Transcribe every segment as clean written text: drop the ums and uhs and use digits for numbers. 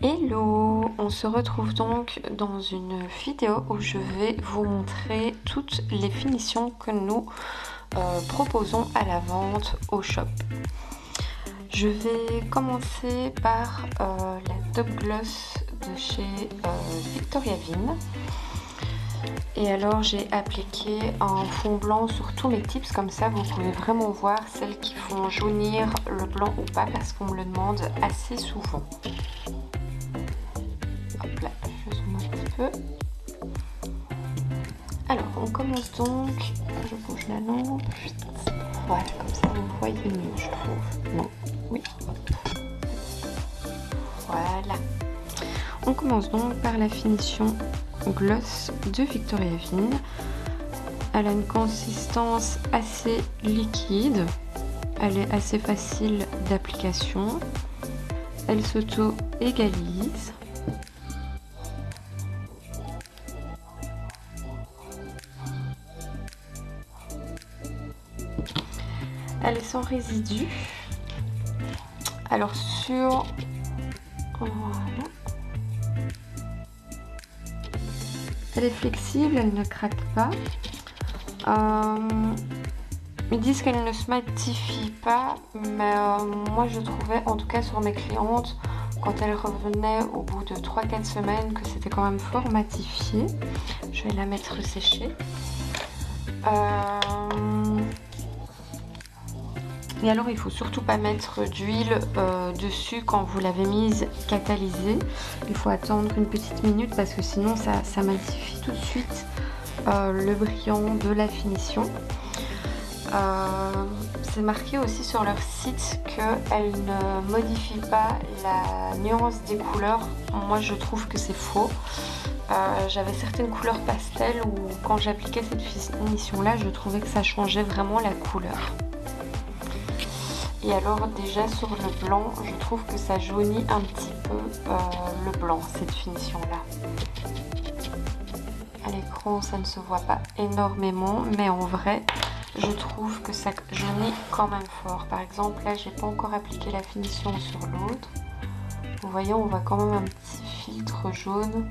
Hello, on se retrouve donc dans une vidéo où je vais vous montrer toutes les finitions que nous proposons à la vente au shop. Je vais commencer par la Top Gloss de chez Victoria Vin. Et alors j'ai appliqué un fond blanc sur tous mes tips, comme ça vous pouvez vraiment voir celles qui font jaunir le blanc ou pas, parce qu'on me le demande assez souvent. Hop là, je zoome un petit peu. Alors on commence donc, je bouge la lampe, voilà, comme ça vous voyez mieux je trouve. Non, oui, voilà. On commence donc par la finition gloss de Victoria Vin. Elle a une consistance assez liquide, elle est assez facile d'application, elle s'auto-égalise. Elle est sans résidus. Alors sur... Voilà. Elle est flexible, elle ne craque pas. Ils disent qu'elle ne se matifie pas, mais moi je trouvais, en tout cas sur mes clientes, quand elles revenaient au bout de 3-4 semaines, que c'était quand même fort matifié. Je vais la mettre sécher. Et alors il faut surtout pas mettre d'huile dessus quand vous l'avez mise catalysée. Il faut attendre une petite minute parce que sinon ça matifie tout de suite le brillant de la finition. C'est marqué aussi sur leur site qu'elle ne modifie pas la nuance des couleurs. Moi je trouve que c'est faux. J'avais certaines couleurs pastel où quand j'appliquais cette finition là, je trouvais que ça changeait vraiment la couleur. Et alors déjà sur le blanc, je trouve que ça jaunit un petit peu le blanc, cette finition là. À l'écran ça ne se voit pas énormément, mais en vrai je trouve que ça jaunit quand même fort. Par exemple là j'ai pas encore appliqué la finition sur l'autre. Vous voyez, on voit quand même un petit filtre jaune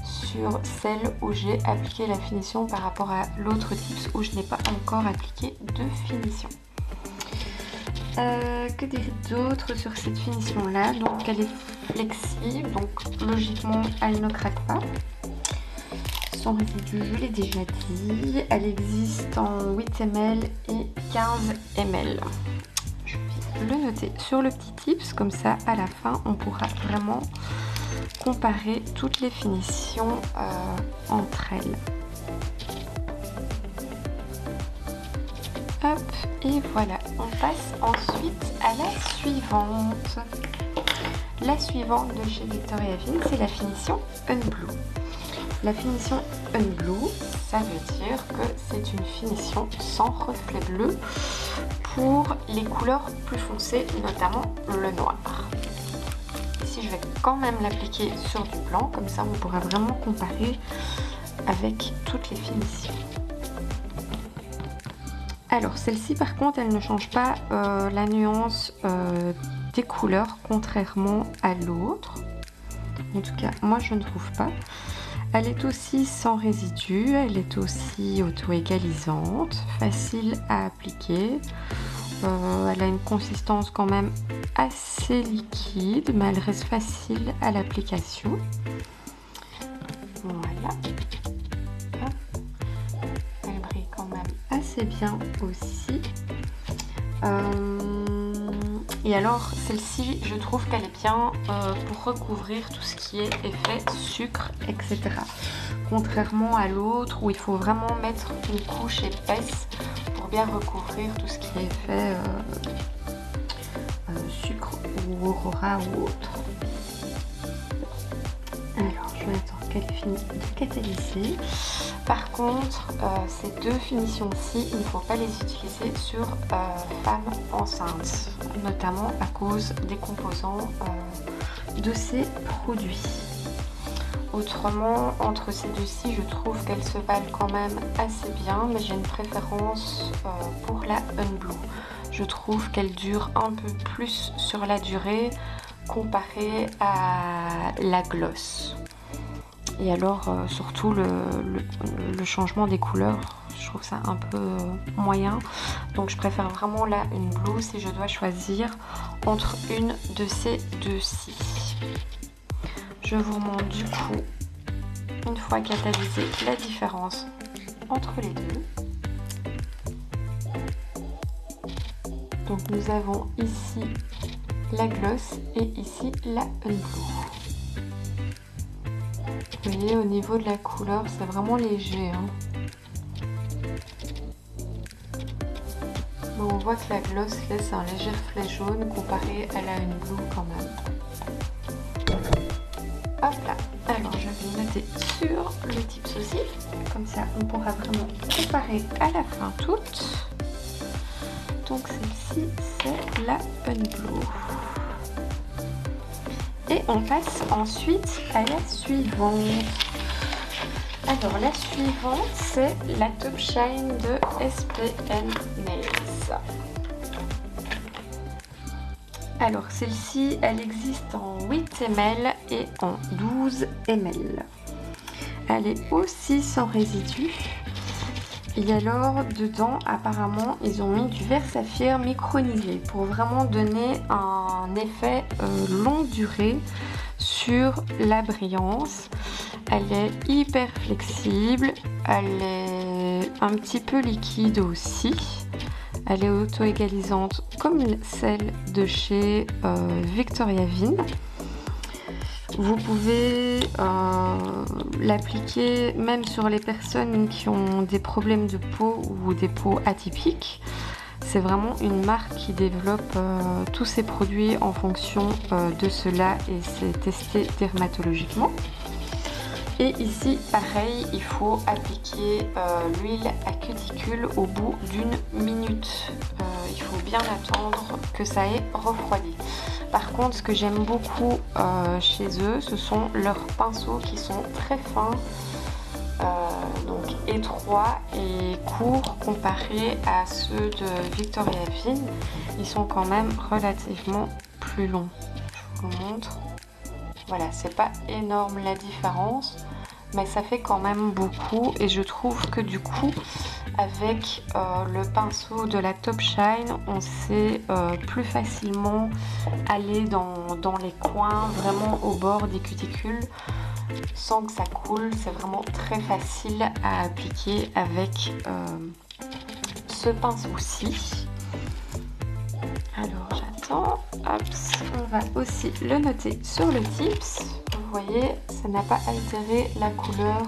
sur celle où j'ai appliqué la finition par rapport à l'autre tips où je n'ai pas encore appliqué de finition. Que dire d'autre sur cette finition là? Donc elle est flexible, donc logiquement elle ne craque pas. Sans résidus, je l'ai déjà dit. Elle existe en 8 ml et 15 ml. Je vais le noter sur le petit tips, comme ça à la fin on pourra vraiment comparer toutes les finitions entre elles. Hop, et voilà, on passe ensuite à la suivante. La suivante de chez Victoria Vin, c'est la finition Unblue. La finition Unblue, ça veut dire que c'est une finition sans reflet bleu pour les couleurs plus foncées, notamment le noir. Ici, je vais quand même l'appliquer sur du blanc, comme ça on pourra vraiment comparer avec toutes les finitions. Alors celle-ci par contre elle ne change pas la nuance des couleurs contrairement à l'autre. En tout cas moi je ne trouve pas. Elle est aussi sans résidus, elle est aussi auto-égalisante, facile à appliquer. Elle a une consistance quand même assez liquide, mais elle reste facile à l'application. Voilà. Assez bien aussi. Et alors celle-ci je trouve qu'elle est bien pour recouvrir tout ce qui est effet sucre, etc. Contrairement à l'autre où il faut vraiment mettre une couche épaisse pour bien recouvrir tout ce qui est effet sucre ou aurora ou autre. Alors je vais attendre qu'elle finisse de catalyser. Par contre, ces deux finitions-ci, il ne faut pas les utiliser sur femmes enceintes, notamment à cause des composants de ces produits. Autrement, entre ces deux-ci, je trouve qu'elles se valent quand même assez bien, mais j'ai une préférence pour la Unblue. Je trouve qu'elle dure un peu plus sur la durée, comparé à la gloss. Et alors surtout le changement des couleurs, je trouve ça un peu moyen. Donc je préfère vraiment là une blouse si je dois choisir entre une de ces deux-ci. Je vous remontre du coup, une fois catalysé, la différence entre les deux. Donc nous avons ici la gloss et ici la unblue. Vous voyez, au niveau de la couleur, c'est vraiment léger. Mais on voit que la gloss laisse un léger reflet jaune comparé à la unblue quand même. Hop là. Alors je vais noter sur le tips aussi. Comme ça, on pourra vraiment comparer à la fin toutes. Donc celle-ci, c'est la unblue. Et on passe ensuite à la suivante. Alors la suivante, c'est la Top Shine de SPN Nails. Alors celle-ci, elle existe en 8 ml et en 12 ml. Elle est aussi sans résidus. Et alors dedans, apparemment, ils ont mis du verre saphir micronisé pour vraiment donner un effet longue durée sur la brillance. Elle est hyper flexible, elle est un petit peu liquide aussi. Elle est auto-égalisante comme celle de chez Victoria Vin. Vous pouvez l'appliquer même sur les personnes qui ont des problèmes de peau ou des peaux atypiques. C'est vraiment une marque qui développe tous ses produits en fonction de cela et c'est testé dermatologiquement. Et ici, pareil, il faut appliquer l'huile à cuticule au bout d'une minute. Il faut bien attendre que ça ait refroidi. Par contre, ce que j'aime beaucoup chez eux, ce sont leurs pinceaux qui sont très fins, donc étroits et courts comparés à ceux de Victoria Vin. Ils sont quand même relativement plus longs. Je vous montre. Voilà, c'est pas énorme la différence, mais ça fait quand même beaucoup et je trouve que du coup avec le pinceau de la Top Shine on sait plus facilement aller dans les coins, vraiment au bord des cuticules sans que ça coule. C'est vraiment très facile à appliquer avec ce pinceau-ci. Alors j'attends, hop, on va aussi le noter sur le tips. Vous voyez, ça n'a pas altéré la couleur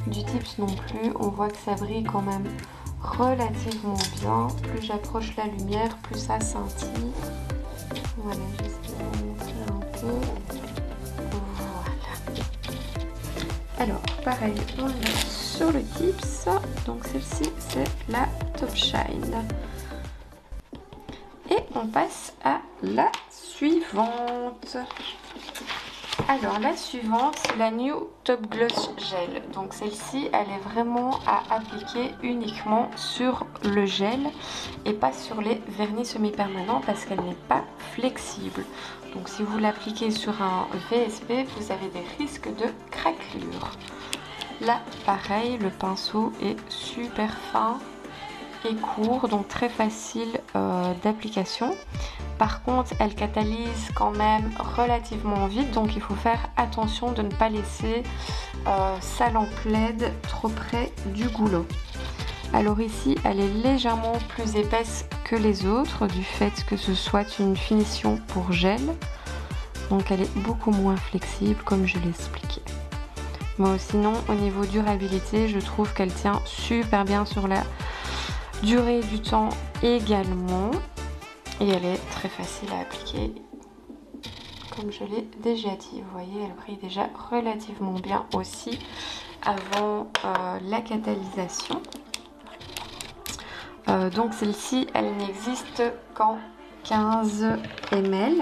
du tips non plus. On voit que ça brille quand même relativement bien. Plus j'approche la lumière, plus ça scintille. Voilà, j'essaie de vous montrer un peu. Voilà. Alors, pareil, on le met sur le tips. Donc celle-ci, c'est la Top Shine. Et on passe à la suivante. Alors la suivante, c'est la New Top Gloss Gel. Donc celle-ci, elle est vraiment à appliquer uniquement sur le gel et pas sur les vernis semi-permanents parce qu'elle n'est pas flexible. Donc si vous l'appliquez sur un VSP, vous avez des risques de craquelure. Là, pareil, le pinceau est super fin et court, donc très facile d'application. Par contre, elle catalyse quand même relativement vite, donc il faut faire attention de ne pas laisser sa lampe LED trop près du goulot. Alors ici, elle est légèrement plus épaisse que les autres du fait que ce soit une finition pour gel. Donc elle est beaucoup moins flexible comme je l'ai expliqué. Bon, sinon, au niveau durabilité, je trouve qu'elle tient super bien sur la durée du temps également. Et elle est très facile à appliquer, comme je l'ai déjà dit. Vous voyez, elle brille déjà relativement bien aussi avant la catalysation. Donc celle-ci, elle n'existe qu'en 15 ml.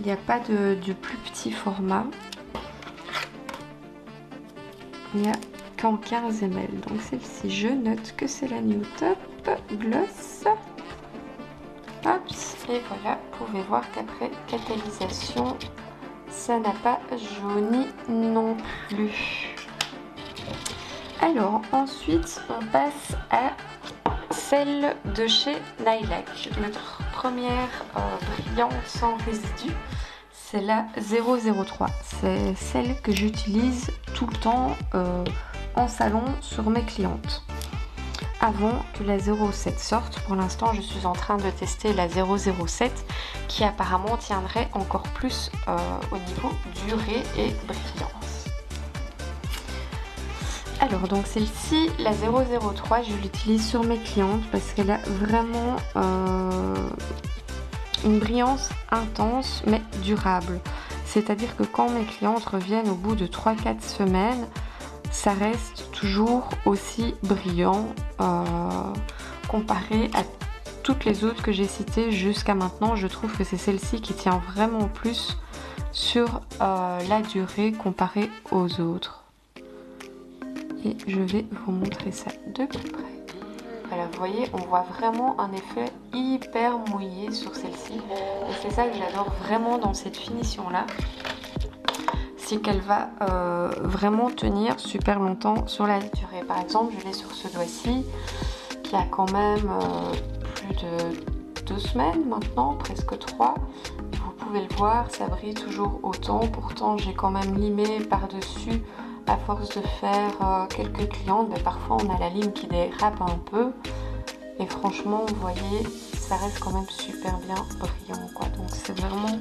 Il n'y a pas de plus petit format. Il n'y a qu'en 15 ml. Donc celle-ci, je note que c'est la New Top Gloss. Hop, Et voilà, vous pouvez voir qu'après catalysation, ça n'a pas jauni non plus. Alors ensuite, on passe à celle de chez Nailac. Notre première brillante sans résidu, c'est la 003. C'est celle que j'utilise tout le temps en salon sur mes clientes. Avant que la 07 sorte, pour l'instant je suis en train de tester la 007 qui apparemment tiendrait encore plus au niveau durée et brillance. Alors donc celle-ci, la 003, je l'utilise sur mes clientes parce qu'elle a vraiment une brillance intense mais durable. C'est-à-dire que quand mes clientes reviennent au bout de 3-4 semaines, ça reste toujours aussi brillant comparé à toutes les autres que j'ai citées jusqu'à maintenant. Je trouve que c'est celle-ci qui tient vraiment plus sur la durée comparée aux autres. Et je vais vous montrer ça de plus près. Voilà, vous voyez, on voit vraiment un effet hyper mouillé sur celle-ci. Et c'est ça que j'adore vraiment dans cette finition-là. C'est qu'elle va vraiment tenir super longtemps sur la durée. Par exemple, je l'ai sur ce doigt-ci, qui a quand même plus de 2 semaines maintenant, presque 3. Vous pouvez le voir, ça brille toujours autant. Pourtant, j'ai quand même limé par-dessus à force de faire quelques clientes. Mais parfois, on a la lime qui dérape un peu. Et franchement, vous voyez, ça reste quand même super bien brillant, quoi. Donc, c'est vraiment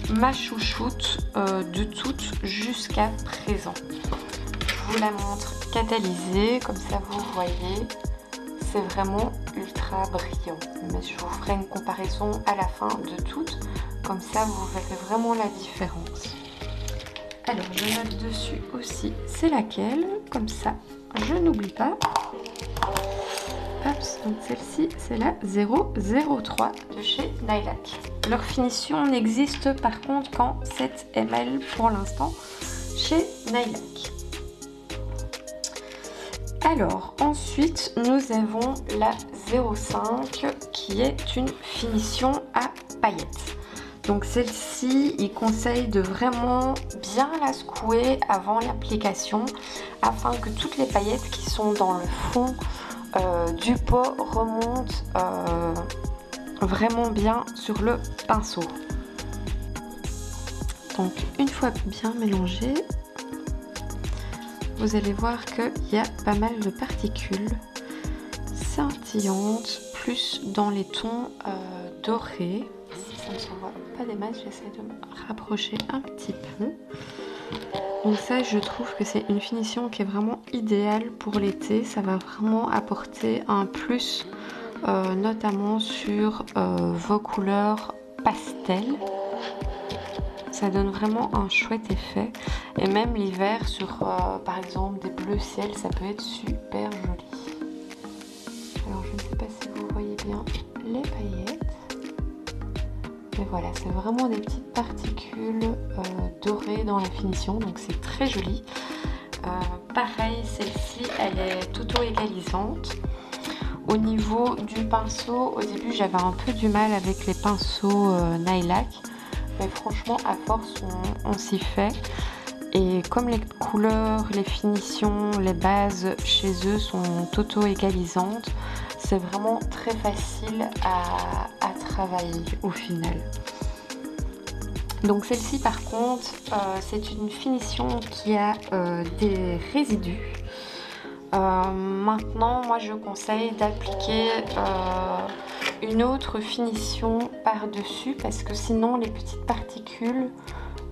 ma chouchoute de toutes jusqu'à présent. Je vous la montre catalysée, comme ça vous voyez, c'est vraiment ultra brillant. Mais je vous ferai une comparaison à la fin de toutes, comme ça vous verrez vraiment la différence. Alors je note dessus aussi c'est laquelle, comme ça je n'oublie pas. Hop, donc celle-ci c'est la 003 de chez Nailac. Leur finition n'existe par contre qu'en 7 ml pour l'instant chez Nailac. Alors ensuite nous avons la 05 qui est une finition à paillettes. Donc celle-ci, il conseille de vraiment bien la secouer avant l'application afin que toutes les paillettes qui sont dans le fond du pot remontent vraiment bien sur le pinceau. Donc une fois bien mélangé, vous allez voir qu'il y a pas mal de particules scintillantes, plus dans les tons dorés. Si ça ne se voit pas des masses, j'essaie de me rapprocher un petit peu. Donc ça, je trouve que c'est une finition qui est vraiment idéale pour l'été. Ça va vraiment apporter un plus, notamment sur vos couleurs pastel. Ça donne vraiment un chouette effet. Et même l'hiver, sur par exemple des bleus ciel, ça peut être super joli. Alors je ne sais pas si vous voyez bien les paillettes. Mais voilà, c'est vraiment des petites particules dorées dans la finition, donc c'est très joli. Pareil, celle-ci, elle est auto-égalisante. Au niveau du pinceau, au début, j'avais un peu du mal avec les pinceaux Nailac. Mais franchement, à force, on s'y fait. Et comme les couleurs, les finitions, les bases chez eux sont auto-égalisantes, c'est vraiment très facile à travailler au final. Donc celle-ci par contre, c'est une finition qui a des résidus. Maintenant, moi je conseille d'appliquer une autre finition par-dessus parce que sinon les petites particules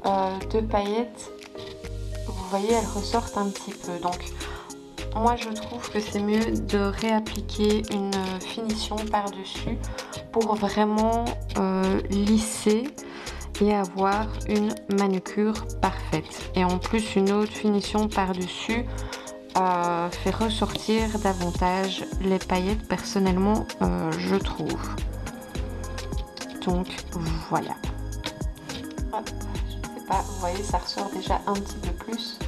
de paillettes, vous voyez, elles ressortent un petit peu. Donc moi je trouve que c'est mieux de réappliquer une finition par-dessus pour vraiment lisser et avoir une manucure parfaite. Et en plus, une autre finition par-dessus fait ressortir davantage les paillettes, personnellement, je trouve. Donc voilà. Hop, je sais pas, vous voyez, ça ressort déjà un petit peu plus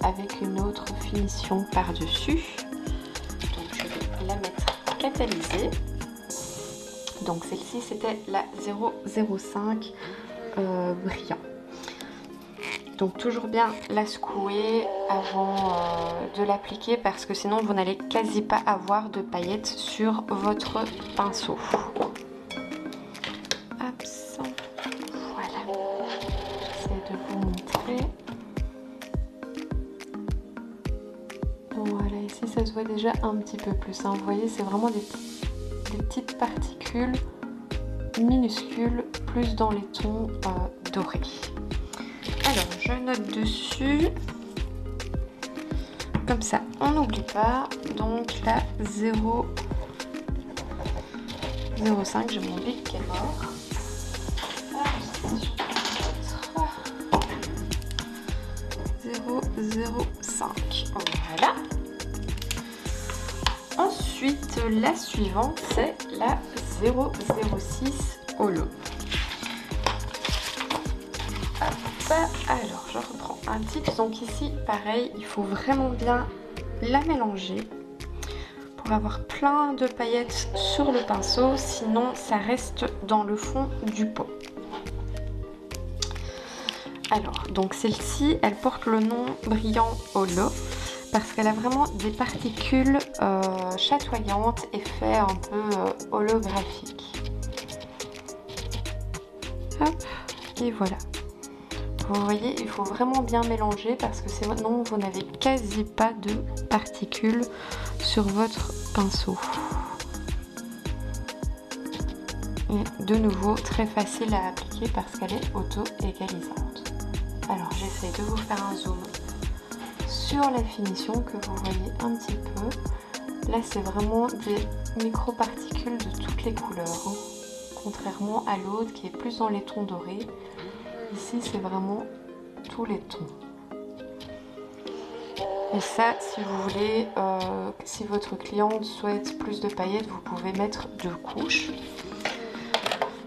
avec une autre finition par-dessus. Donc je vais la mettre catalysée. Donc celle-ci c'était la 005 brillant. Donc toujours bien la secouer avant de l'appliquer parce que sinon vous n'allez quasi pas avoir de paillettes sur votre pinceau. Hop, voilà. J'essaie de vous montrer. Voilà, ici ça se voit déjà un petit peu plus. Hein. Vous voyez, c'est vraiment des petites particules minuscules, plus dans les tons dorés. Alors, je note dessus. Comme ça, on n'oublie pas. Donc, la 0,05, j'ai mon bic qui est mort. Ah, 0,05. Voilà. Ensuite, la suivante, c'est la 006 Holo. Alors, je reprends un tips. Donc ici, pareil, il faut vraiment bien la mélanger pour avoir plein de paillettes sur le pinceau, sinon ça reste dans le fond du pot. Alors, donc celle-ci, elle porte le nom Brillant Holo parce qu'elle a vraiment des particules chatoyantes, effet un peu holographique. Hop, et voilà. Vous voyez, il faut vraiment bien mélanger parce que sinon vous n'avez quasi pas de particules sur votre pinceau. Et de nouveau, très facile à appliquer parce qu'elle est auto-égalisante. Alors j'essaie de vous faire un zoom sur la finition que vous voyez un petit peu. Là c'est vraiment des micro-particules de toutes les couleurs, hein. Contrairement à l'autre qui est plus dans les tons dorés. Ici, c'est vraiment tous les tons. Et ça, si vous voulez, si votre cliente souhaite plus de paillettes, vous pouvez mettre 2 couches.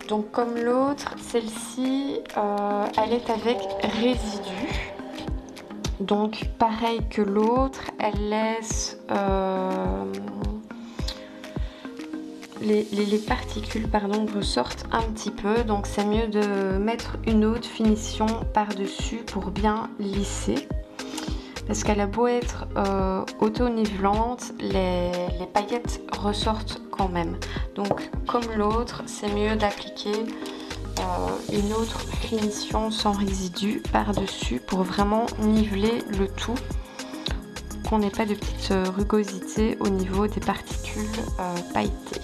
Donc, comme l'autre, celle-ci, elle est avec résidu. Donc, pareil que l'autre, elle laisse les particules ressortent un petit peu, donc c'est mieux de mettre une autre finition par dessus pour bien lisser parce qu'elle a beau être auto-nivelante, les paillettes ressortent quand même. Donc comme l'autre, c'est mieux d'appliquer une autre finition sans résidu par dessus pour vraiment niveler le tout, qu'on n'ait pas de petites rugosités au niveau des particules pailletées.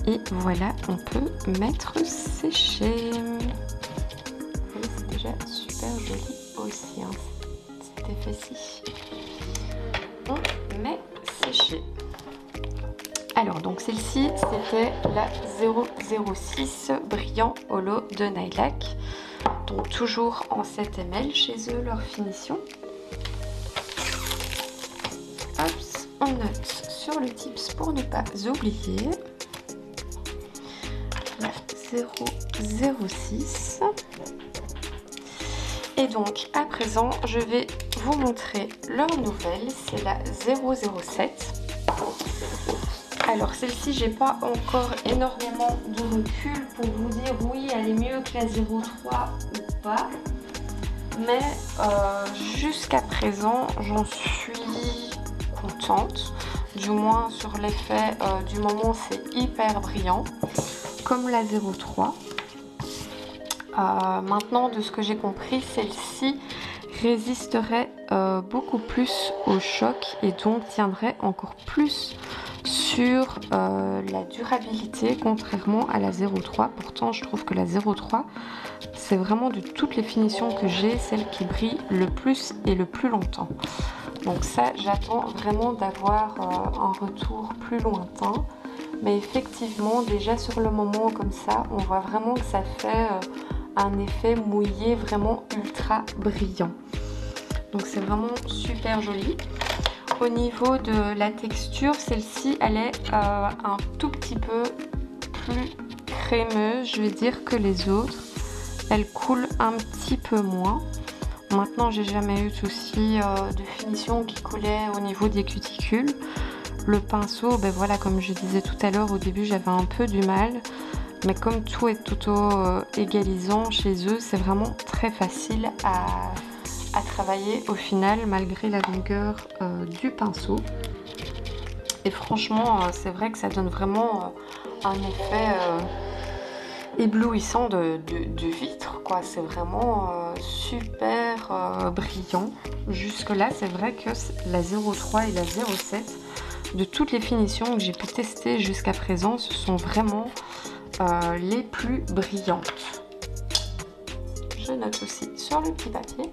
Et voilà, on peut mettre sécher. C'est déjà super joli aussi, hein, cet effet-ci. On met sécher. Alors, donc celle-ci, c'était la 006 Brillant Holo de Nailac. Donc, toujours en 7 ml chez eux, leur finition. Hop, on note sur le tips pour ne pas oublier. 006. Et donc à présent je vais vous montrer leur nouvelle, c'est la 007. Alors celle-ci, j'ai pas encore énormément de recul pour vous dire oui elle est mieux que la 03 ou pas, mais jusqu'à présent j'en suis contente, du moins sur l'effet du moment. C'est hyper brillant comme la 03. Maintenant, de ce que j'ai compris, celle-ci résisterait beaucoup plus au choc et donc tiendrait encore plus sur la durabilité, contrairement à la 03. Pourtant, je trouve que la 03, c'est vraiment de toutes les finitions que j'ai, celle qui brille le plus et le plus longtemps. Donc ça, j'attends vraiment d'avoir un retour plus lointain. Mais effectivement, déjà sur le moment comme ça, on voit vraiment que ça fait un effet mouillé vraiment ultra brillant. Donc c'est vraiment super joli. Au niveau de la texture, celle-ci, elle est un tout petit peu plus crémeuse, je vais dire, que les autres. Elle coule un petit peu moins. Maintenant, j'ai jamais eu de souci de finition qui coulait au niveau des cuticules. Le pinceau, ben voilà, comme je disais tout à l'heure, au début j'avais un peu du mal, mais comme tout est auto-égalisant chez eux, c'est vraiment très facile à travailler au final, malgré la longueur du pinceau. Et franchement, c'est vrai que ça donne vraiment un effet éblouissant de vitre, quoi. C'est vraiment super brillant. Jusque là, c'est vrai que la 03 et la 07, de toutes les finitions que j'ai pu tester jusqu'à présent, ce sont vraiment les plus brillantes. Je note aussi sur le petit papier.